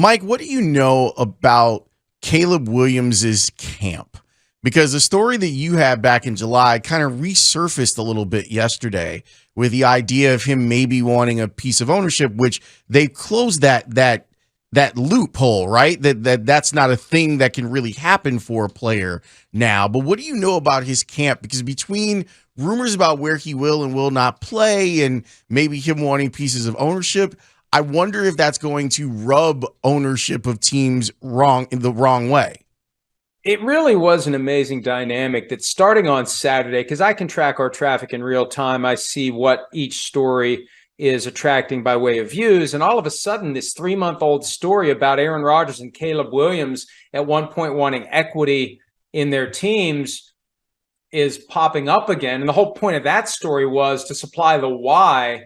Mike, what do you know about Caleb Williams' camp? Because the story that you had back in July kind of resurfaced a little bit yesterday with the idea of him maybe wanting a piece of ownership, which they closed that loophole, right? That's not a thing that can really happen for a player now. But what do you know about his camp? Because between rumors about where he will and will not play and maybe him wanting pieces of ownership, I wonder if that's going to rub ownership of teams in the wrong way. It really was an amazing dynamic that starting on Saturday, because I can track our traffic in real time. I see what each story is attracting by way of views. And all of a sudden, this 3-month-old story about Aaron Rodgers and Caleb Williams at one point wanting equity in their teams is popping up again. And the whole point of that story was to supply the why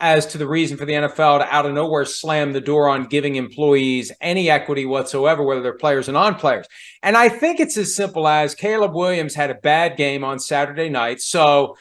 as to the reason for the NFL to out of nowhere slam the door on giving employees any equity whatsoever, whether they're players or non-players. And I think it's as simple as Caleb Williams had a bad game on Saturday night, so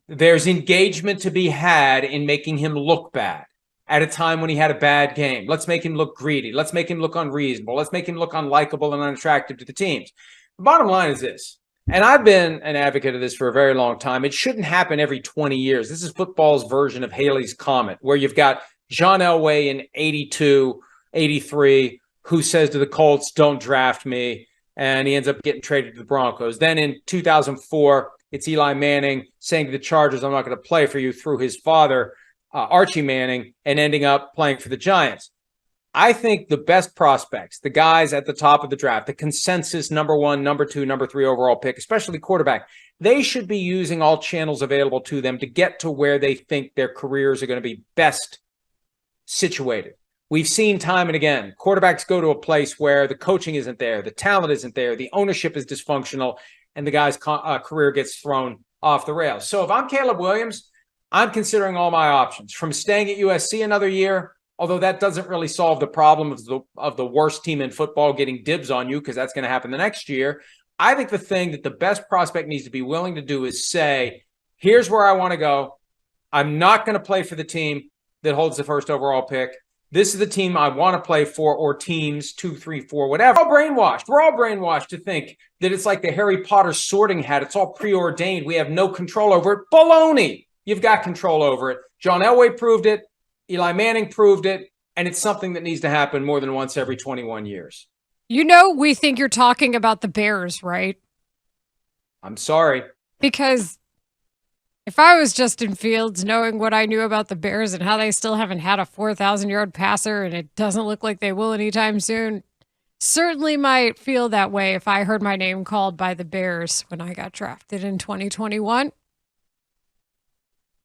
there's engagement to be had in making him look bad at a time when he had a bad game. Let's make him look greedy. Let's make him look unreasonable. Let's make him look unlikable and unattractive to the teams. The bottom line is this, and I've been an advocate of this for a very long time. It shouldn't happen every 20 years. This is football's version of Halley's Comet, where you've got John Elway in 82, 83, who says to the Colts, don't draft me, and he ends up getting traded to the Broncos. Then in 2004, it's Eli Manning saying to the Chargers, I'm not going to play for you, through his father, Archie Manning, and ending up playing for the Giants. I think the best prospects, the guys at the top of the draft, the consensus number 1, number 2, number 3 overall pick, especially quarterback, they should be using all channels available to them to get to where they think their careers are going to be best situated. We've seen time and again, quarterbacks go to a place where the coaching isn't there, the talent isn't there, the ownership is dysfunctional, and the guy's career gets thrown off the rails. So if I'm Caleb Williams, I'm considering all my options, from staying at USC another year, although that doesn't really solve the problem of the worst team in football getting dibs on you, because that's going to happen the next year. I think the thing that the best prospect needs to be willing to do is say, here's where I want to go. I'm not going to play for the team that holds the first overall pick. This is the team I want to play for, or teams 2, 3, 4, whatever. We're all brainwashed. We're all brainwashed to think that it's like the Harry Potter sorting hat. It's all preordained. We have no control over it. Baloney. You've got control over it. John Elway proved it. Eli Manning proved it. And it's something that needs to happen more than once every 21 years. You know, we think you're talking about the Bears, right? I'm sorry. Because if I was Justin Fields, knowing what I knew about the Bears and how they still haven't had a 4,000-yard passer, and it doesn't look like they will anytime soon, certainly might feel that way if I heard my name called by the Bears when I got drafted in 2021.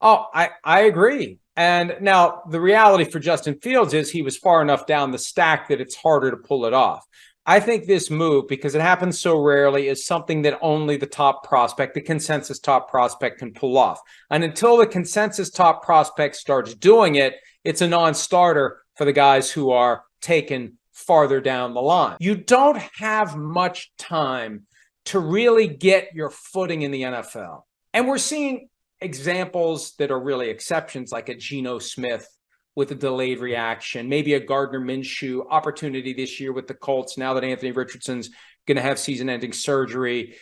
Oh, I agree. And now the reality for Justin Fields is he was far enough down the stack that it's harder to pull it off. I think this move, because it happens so rarely, is something that only the top prospect, the consensus top prospect, can pull off. And until the consensus top prospect starts doing it, it's a non-starter for the guys who are taken farther down the line. You don't have much time to really get your footing in the NFL. And we're seeing examples that are really exceptions, like a Geno Smith with a delayed reaction, maybe a Gardner Minshew opportunity this year with the Colts, now that Anthony Richardson's going to have season-ending surgery,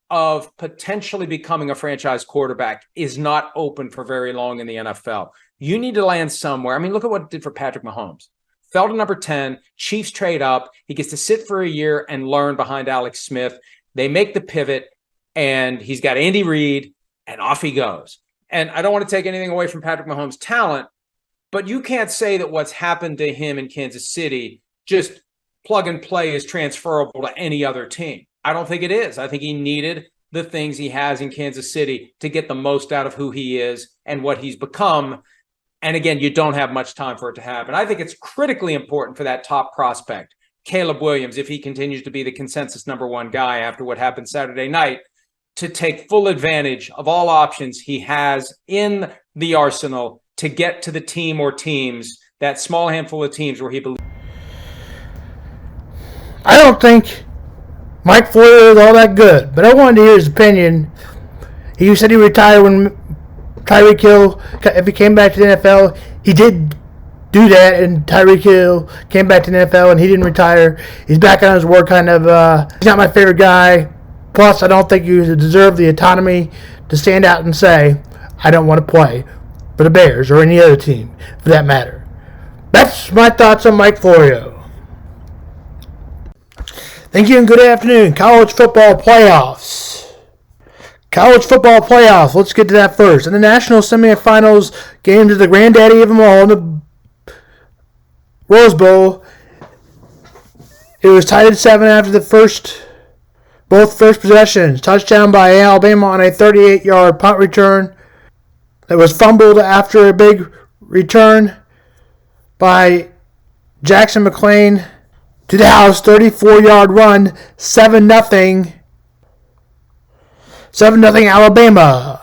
of potentially becoming a franchise quarterback is not open for very long in the NFL. You need to land somewhere. I mean, look at what it did for Patrick Mahomes. Fell to number 10, Chiefs trade up, he gets to sit for a year and learn behind Alex Smith. They make the pivot, and he's got Andy Reid, and off he goes. And I don't want to take anything away from Patrick Mahomes' talent, but you can't say that what's happened to him in Kansas City, just plug and play, is transferable to any other team. I don't think it is. I think he needed the things he has in Kansas City to get the most out of who he is and what he's become. And again, you don't have much time for it to happen. I think it's critically important for that top prospect, Caleb Williams, if he continues to be the consensus number 1 guy after what happened Saturday night, to take full advantage of all options he has in the arsenal to get to the team or teams, that small handful of teams where he believes. I don't think Mike Floyd is all that good, but I wanted to hear his opinion. He said he retired when Tyreek Hill, if he came back to the NFL, he did do that, and Tyreek Hill came back to the NFL, and he didn't retire. He's back on his word, kind of. He's not my favorite guy. Plus, I don't think you deserve the autonomy to stand out and say, I don't want to play for the Bears or any other team, for that matter. That's my thoughts on Mike Florio. Thank you and good afternoon. College football playoffs. Let's get to that first. In the national semifinals game to the granddaddy of them all, in the Rose Bowl, it was tied at 7 after both first possessions. Touchdown by Alabama on a 38-yard punt return that was fumbled after a big return by Jackson McLean to the house. 34-yard run, 7-0. 7-0 Alabama.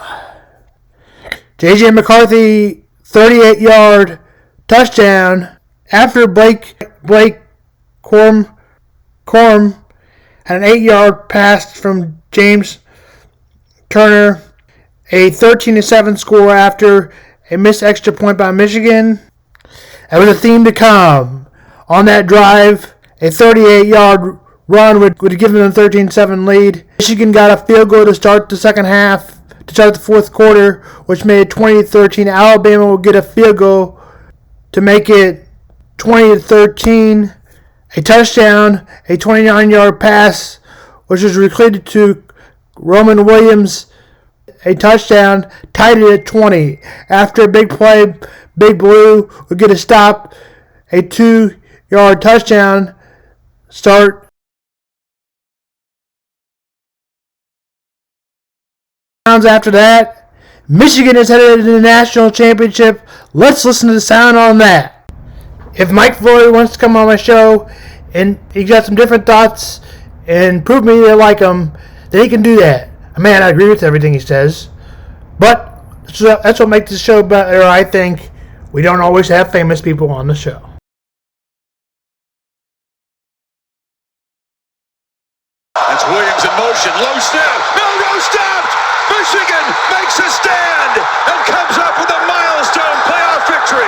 J.J. McCarthy, 38-yard touchdown after Blake Corum had an 8-yard pass from James Turner. A 13-7 score after a missed extra point by Michigan. That was a theme to come. On that drive, a 38-yard run would have given them a 13-7 lead. Michigan got a field goal to start the second half, to start the fourth quarter, which made it 20-13. Alabama will get a field goal to make it 20-13. A touchdown, a 29-yard pass, which was completed to Roman Williams. A touchdown, tied it at 20. After a big play, Big Blue would get a stop. A 2-yard touchdown start. After that, Michigan is headed to the national championship. Let's listen to the sound on that. If Mike Floyd wants to come on my show and he's got some different thoughts and prove me they like him, then he can do that. I mean, I agree with everything he says, but that's what makes this show better, I think. We don't always have famous people on the show. That's Williams in motion. Low snap. Milroe stopped. Michigan makes a stand and comes up with a milestone playoff victory.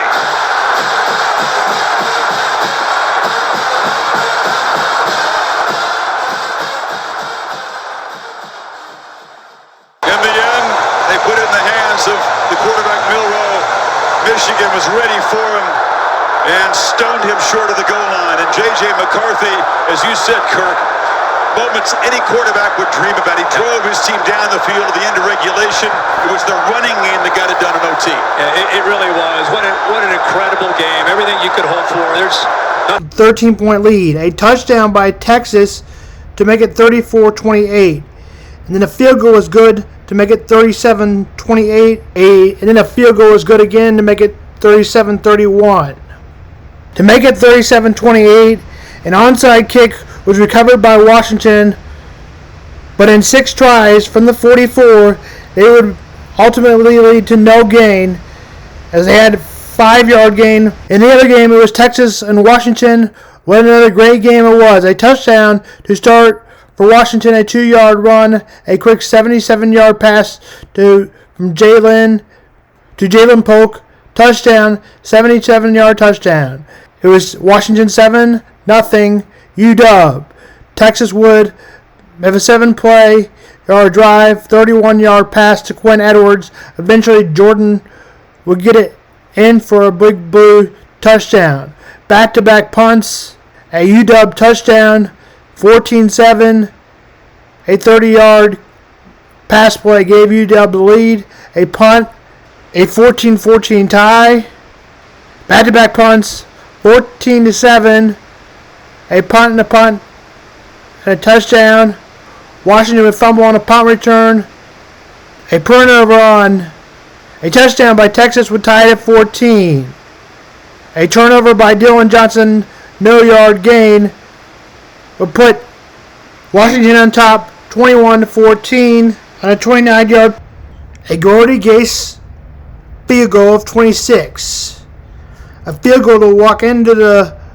In the end, they put it in the hands of the quarterback Milroe. Michigan was ready for him and stoned him short of the goal line. And J.J. McCarthy, as you said, Kirk, moments any quarterback would dream about. He drove his team down the field at the end of regulation. It was the running game that got it done in OT. Yeah, it really was. What an incredible game. Everything you could hope for. There's 13-point lead. A touchdown by Texas to make it 34-28. And then a field goal was good to make it 37-28. And then a field goal was good again to make it 37-31. To make it 37-28, an onside kick was recovered by Washington, but in 6 tries from the 44, they would ultimately lead to no gain, as they had a 5-yard gain. In the other game, it was Texas and Washington. What another great game it was. A touchdown to start for Washington, a 2-yard run, a quick 77-yard pass from Jalen Polk, touchdown, 77-yard touchdown. It was Washington 7-0. UW. Texas would have a 7-play-yard drive, 31-yard pass to Quinn Edwards. Eventually, Jordan would get it in for a Big Blue touchdown. Back-to-back punts, a UW touchdown, 14-7. A 30-yard pass play gave UW the lead. A punt, a 14-14 tie. Back-to-back punts, 14-7. A punt and a touchdown. Washington would fumble on a punt return. A turnover on a touchdown by Texas would tie it at 14. A turnover by Dylan Johnson, no yard gain, would put Washington on top 21-14 on a 29-yard. A Gordy Gase field goal of 26. A field goal to walk into the